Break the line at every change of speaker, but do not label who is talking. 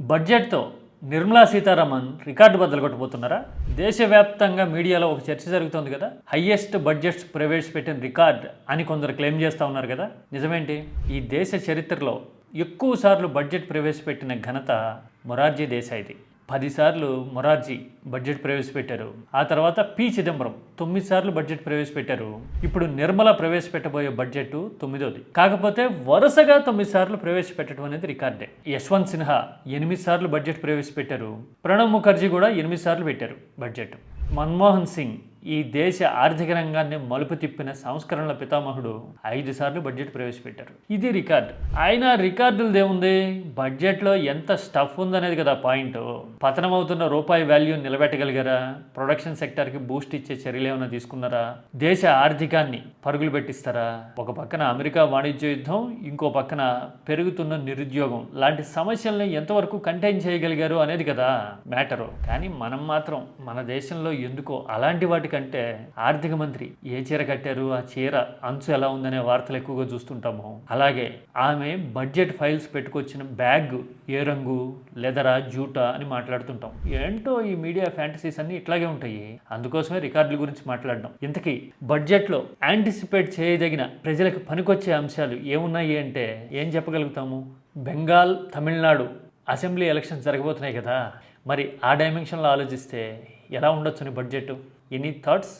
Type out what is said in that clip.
బడ్జెట్తో నిర్మలా సీతారామన్ రికార్డు బద్దలు కొట్టబోతున్నారా? దేశవ్యాప్తంగా మీడియాలో ఒక చర్చ జరుగుతోంది కదా, హయ్యెస్ట్ బడ్జెట్స్ ప్రవేశపెట్టిన రికార్డ్ అని కొందరు క్లెయిమ్ చేస్తూ ఉన్నారు కదా. నిజమేంటి? ఈ దేశ చరిత్రలో ఎక్కువ సార్లు బడ్జెట్ ప్రవేశపెట్టిన ఘనత మొరార్జీ దేశాయిది. 10 సార్లు మొరార్జీ బడ్జెట్ ప్రవేశపెట్టారు. ఆ తర్వాత పి చిదంబరం 9 సార్లు బడ్జెట్ ప్రవేశపెట్టారు. ఇప్పుడు నిర్మల ప్రవేశపెట్టబోయే బడ్జెట్ 9వది. కాకపోతే వరుసగా 9 సార్లు ప్రవేశపెట్టడం అనేది రికార్డే. యశ్వంత్ సిన్హా 8 సార్లు బడ్జెట్ ప్రవేశపెట్టారు. ప్రణబ్ ముఖర్జీ కూడా 8 సార్లు పెట్టారు బడ్జెట్. మన్మోహన్ సింగ్ ఈ దేశ ఆర్థిక రంగాన్ని మలుపు తిప్పిన సంస్కరణల పితామహుడు 5 సార్లు బడ్జెట్ ప్రవేశపెట్టారు. ఇది రికార్డ్. ఆయన రికార్డులు దేవుంది, బడ్జెట్లో ఎంత స్టఫ్ ఉందనేది కదా పాయింట్. పతనమవుతున్న రూపాయి వాల్యూ నిలబెట్టగలిగారా? ప్రొడక్షన్ సెక్టార్కి బూస్ట్ ఇచ్చే చర్యలు ఏమైనా తీసుకున్నారా? దేశ ఆర్థికాన్ని పరుగులు పెట్టిస్తారా? ఒక పక్కన అమెరికా వాణిజ్య యుద్ధం, ఇంకో పక్కన పెరుగుతున్న నిరుద్యోగం లాంటి సమస్యల్ని ఎంతవరకు కంటైన్ చేయగలిగారు అనేది కదా మ్యాటరు. కానీ మనం మాత్రం మన దేశంలో ఎందుకో అలాంటి వాటికంటే ఆర్థిక మంత్రి ఏ చీర కట్టారు, ఆ చీర అంచు ఎలా ఉందనే వార్తలు ఎక్కువగా చూస్తుంటాము. అలాగే ఆమె బడ్జెట్ ఫైల్స్ పెట్టుకొచ్చిన బ్యాగ్ ఏ రంగు, లెదరా, జూటా అని మాట్లాడుతుంటాం. ఏంటో ఈ మీడియా ఫ్యాంటసీస్ అన్ని ఇట్లాగే ఉంటాయి. అందుకోసమే రికార్డుల గురించి మాట్లాడడం. ఇంతకీ బడ్జెట్లో యాంటిసిపేట్ చేయదగిన ప్రజలకు పనికొచ్చే అంశాలు ఏమున్నాయి అంటే ఏం చెప్పగలుగుతాము? బెంగాల్, తమిళనాడు అసెంబ్లీ ఎలక్షన్స్ జరగబోతున్నాయి కదా, మరి ఆ డైమెన్షన్లో ఆలోచిస్తే ఎలా ఉండొచ్చు బడ్జెట్? Any thoughts?